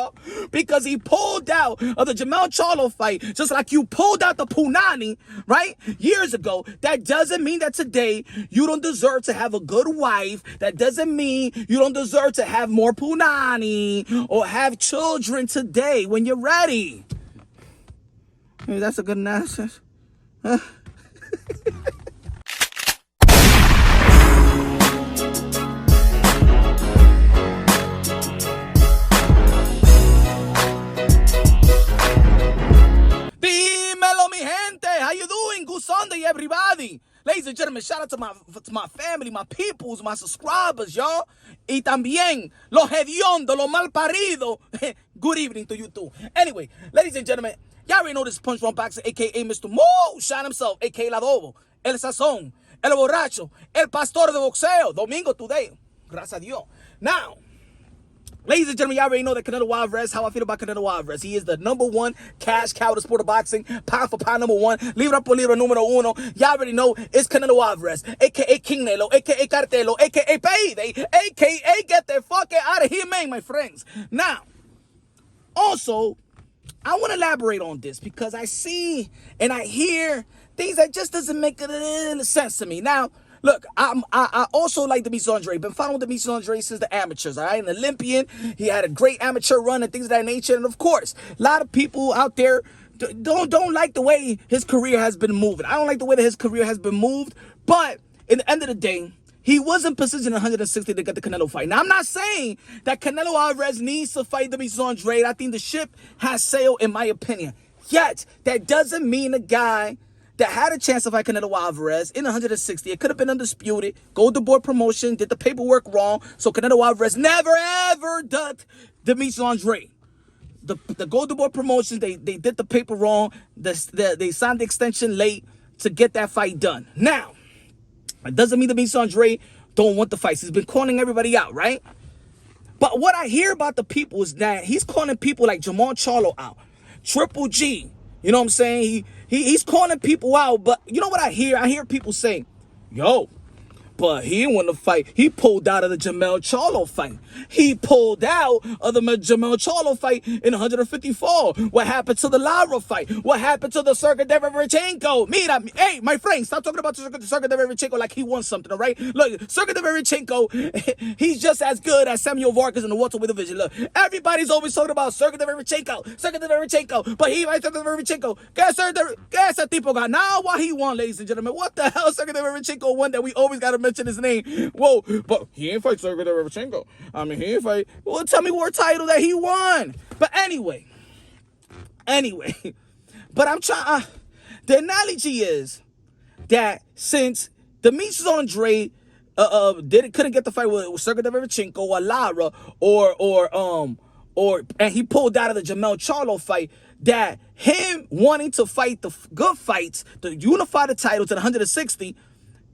y'all, because he pulled out of the Jermell Charlo fight, just like you pulled out the Punani, right, years ago. That doesn't mean that today you don't deserve to have a good wife. That doesn't mean you don't deserve to have more Punani or have children today when you're ready. Maybe that's a good analysis. Huh? Dímelo, mi gente. How you doing? Good Sunday, everybody. Ladies and gentlemen, shout out to my family, my peoples, my subscribers, y'all. Y también los hediondos, los malparidos. Good evening to you too. Anyway, ladies and gentlemen, y'all already know this Punch One Boxer, a.k.a. Mr. Moonshine himself, a.k.a. El Adobo, El Sazón, El Borracho, El Pastor de Boxeo. Domingo today. Gracias a Dios. Now, ladies and gentlemen, y'all already know that Canelo Alvarez, how I feel about Canelo Alvarez. He is the #1 cash cow to sport of boxing, pound for pound #1, libra por libra número uno. Y'all already know it's Canelo Alvarez, a.k.a. King Nelo, a.k.a. Cartelo, a.k.a. Payday, a.k.a. get the fuck out of here, man, my friends. Now, also, I want to elaborate on this because I see and I hear things that just doesn't make sense to me. Now, look, I also like Demetrius Andrade. Been following Demetrius Andrade since the amateurs, all right? An Olympian. He had a great amateur run and things of that nature. And, of course, a lot of people out there don't like the way his career has been moving. I don't like the way that his career has been moved. But, in the end of the day, he was in position 160 to get the Canelo fight. Now, I'm not saying that Canelo Alvarez needs to fight Demetrius Andrade. I think the ship has sailed, in my opinion. Yet, that doesn't mean a guy that had a chance to fight Canelo Alvarez in 160. It could have been undisputed. Golden Boy Promotion did the paperwork wrong. So Canelo Alvarez never, ever ducked Demetrius Andrade. The Golden Boy Promotion, they did the paper wrong. They signed the extension late to get that fight done. Now, it doesn't mean Demetrius Andrade don't want the fights. He's been calling everybody out, right? But what I hear about the people is that he's calling people like Jermell Charlo out. Triple G. You know what I'm saying? He's calling people out, but you know what I hear? I hear people say, yo, but he didn't want to fight. He pulled out of the Jermell Charlo fight. He pulled out of the Jermell Charlo fight in 154. What happened to the Lara fight? What happened to the Sergey Derevchenko? Mira, hey, my friend, stop talking about the Sergey Derevchenko like he won something, all right? Look, Sergey Derevchenko, he's just as good as Samuel Vargas in the welterweight division. Look, everybody's always talking about Sergey Derevchenko, but he fights Sergey Derevchenko. Guess that tipo got. Now, why he won, ladies and gentlemen? What the hell Sergey Derevchenko won that we always got to mention his name? Whoa, but he ain't fight Sergey Derevchenko. I mean, he ain't fight. Well, tell me what title that he won. But anyway, but I'm trying. The analogy is that since Demetrius Andrade couldn't get the fight with Sergey Derevchenko or Lara and he pulled out of the Jermell Charlo fight, that him wanting to fight the good fights, to unify the titles at 160.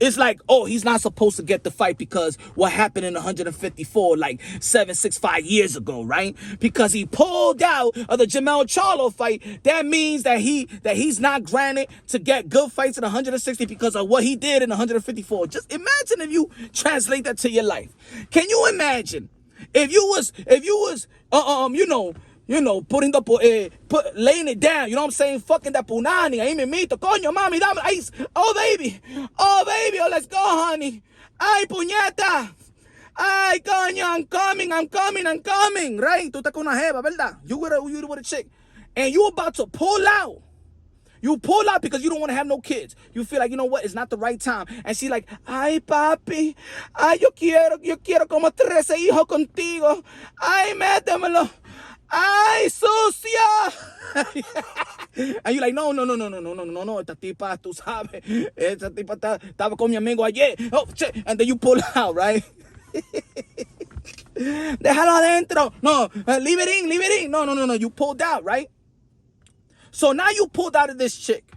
It's like, oh, he's not supposed to get the fight because what happened in 154, like 5 years ago, right? Because he pulled out of the Jermell Charlo fight. That means that he's not granted to get good fights in 160 because of what he did in 154. Just imagine if you translate that to your life. Can you imagine if you was putting laying it down, you know what I'm saying? Fucking that punani, ahí me mito, coño, mami, dame ice. Oh, baby, oh, let's go, honey. Ay, puñeta. Ay, coño, I'm coming, right? Tú estás con una jeva, ¿verdad? You with a chick. And you about to pull out. You pull out because you don't want to have no kids. You feel like, you know what, it's not the right time. And she's like, ay, papi, ay, yo quiero como 13 hijos contigo. Ay, métemelo. ¡Ay, sucia! And you're like, no, esta tipa, tú sabes, esta tipa estaba con mi amigo ayer. Oh, shit. And then you pull out, right? Déjalo adentro. No, leave it in. No, you pulled out, right? So now you pulled out of this chick.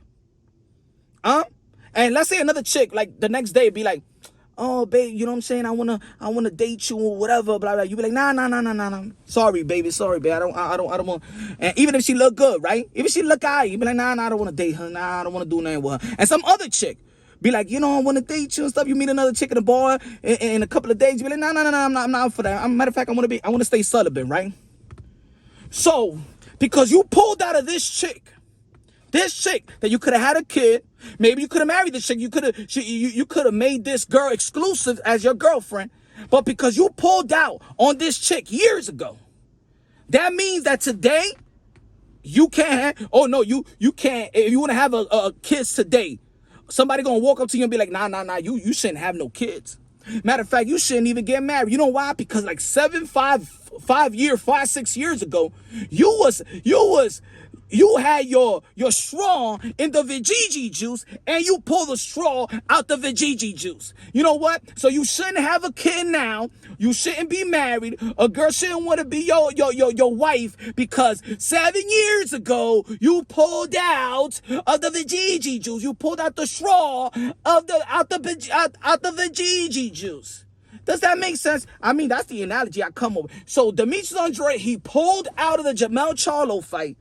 And let's say another chick, like the next day, be like, oh, babe, you know what I'm saying? I wanna date you or whatever, blah, blah. You be like, nah. Sorry, baby. I don't want. And even if she look good, right? Even if she look alright, you be like, nah, I don't want to date her. Nah, I don't want to do nothing with her. And some other chick be like, you know, I want to date you and stuff. You meet another chick in the bar in a couple of days. You be like, nah, I'm not for that. Matter of fact, I want to stay celibate, right? So, because you pulled out of this chick that you could have had a kid, maybe you could have married this chick, you could have made this girl exclusive as your girlfriend, but because you pulled out on this chick years ago, that means that today you can't have, you can't, if you want to have a kids today, somebody gonna walk up to you and be like, nah, you shouldn't have no kids. Matter of fact, you shouldn't even get married. You know why? Because like 6 years ago, you had your straw in the Vijiji juice, and you pull the straw out the Vijiji juice. You know what? So you shouldn't have a kid now. You shouldn't be married. A girl shouldn't want to be your wife because 7 years ago you pulled out of the Vijiji juice. You pulled out the straw out the Vijiji juice. Does that make sense? I mean, that's the analogy I come up with. So Demetrius Andrade, he pulled out of the Jamel Charlo fight.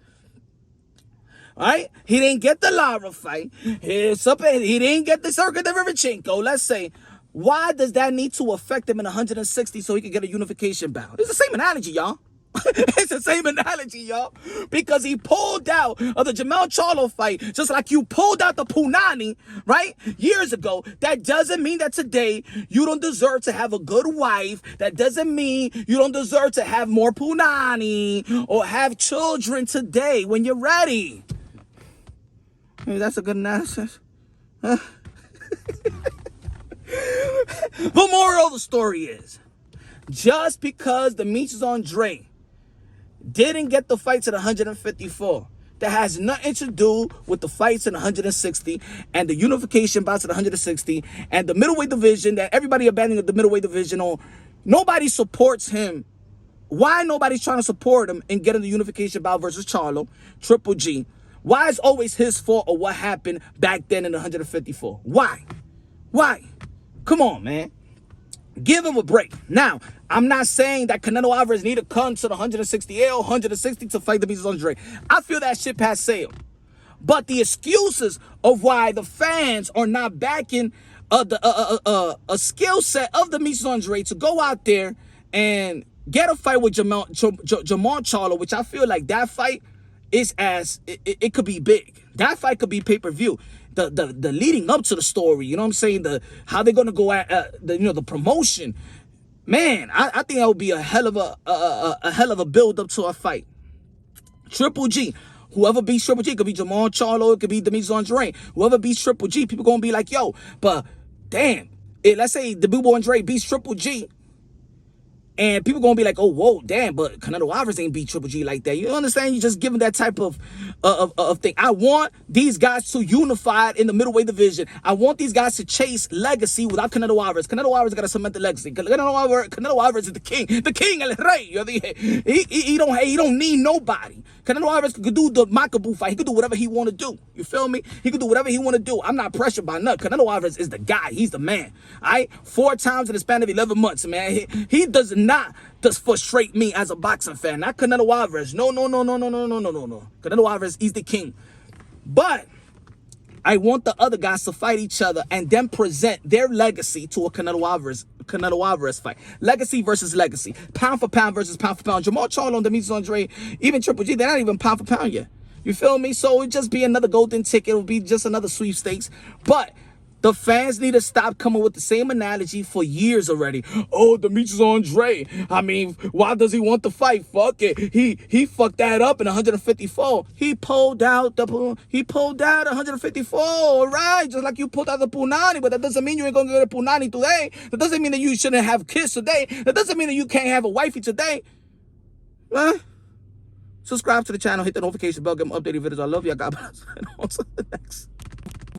All right? He didn't get the Lara fight. He didn't get the Sergey Derevchenko. Let's say, why does that need to affect him in 160 so he can get a unification bout? It's the same analogy, y'all. It's the same analogy, y'all. Because he pulled out of the Jamel Charlo fight, just like you pulled out the Punani, right? Years ago. That doesn't mean that today you don't deserve to have a good wife. That doesn't mean you don't deserve to have more Punani or have children today when you're ready. Maybe that's a good analysis. Huh? The moral of the story is, just because Demetrius Andrade didn't get the fights at 154, that has nothing to do with the fights in 160 and the unification bouts at 160 and the middleweight division that everybody abandoned the middleweight division on. Nobody supports him. Why nobody's trying to support him in getting the unification bout versus Charlo, Triple G? Why is always his fault or what happened back then in 154? Why? Come on, man. Give him a break. Now, I'm not saying that Canelo Alvarez need to come to the 168 or 160 to fight Demetrius Andrade. I feel that ship has sailed. But the excuses of why the fans are not backing a skill set of Demetrius Andrade to go out there and get a fight with Jamal Charlo, which I feel like that fight is it could be big. That fight could be pay-per-view. The leading up to the story, you know what I'm saying? How they're gonna go at the promotion. Man, I think that would be a hell of a build up to a fight. Triple G. Whoever beats Triple G, it could be Jamal Charlo, it could be Demetrius Andrade. Whoever beats Triple G, people gonna be like, yo, but damn, let's say Demetrius Andrade beats Triple G. And people gonna be like, oh, whoa, damn, but Canelo Alvarez ain't beat Triple G like that. You understand? You just giving that type of thing. I want these guys to unify in the middleweight division. I want these guys to chase legacy without Canelo Alvarez. Canelo Alvarez got to cement the legacy. Canelo Alvarez is the king, el rey. He don't need nobody. Canelo Alvarez could do the Makabu fight. He could do whatever he want to do. You feel me? He could do whatever he want to do. I'm not pressured by nothing. Canelo Alvarez is the guy. He's the man. All right? 4 times in the span of 11 months, man. He does not just frustrate me as a boxing fan. Not Canelo Alvarez. No. Canelo Alvarez, he's the king. But I want the other guys to fight each other and then present their legacy to a Canelo Alvarez fight. Legacy versus legacy. Pound for pound versus pound for pound. Jamal Charlo and Demetrius Andrade, even Triple G, they're not even pound for pound yet. You feel me? So it'll just be another golden ticket. It'll be just another sweepstakes. But the fans need to stop coming with the same analogy for years already. Oh, Demetrius Andrade. I mean, why does he want to fight? Fuck it. He fucked that up in 154. He pulled out 154, all right? Just like you pulled out the Punani, but that doesn't mean you ain't gonna get a Punani today. That doesn't mean that you shouldn't have kids today. That doesn't mean that you can't have a wifey today. Huh? Subscribe to the channel, hit the notification bell, get them updated videos. I love you. God bless. And on to the next.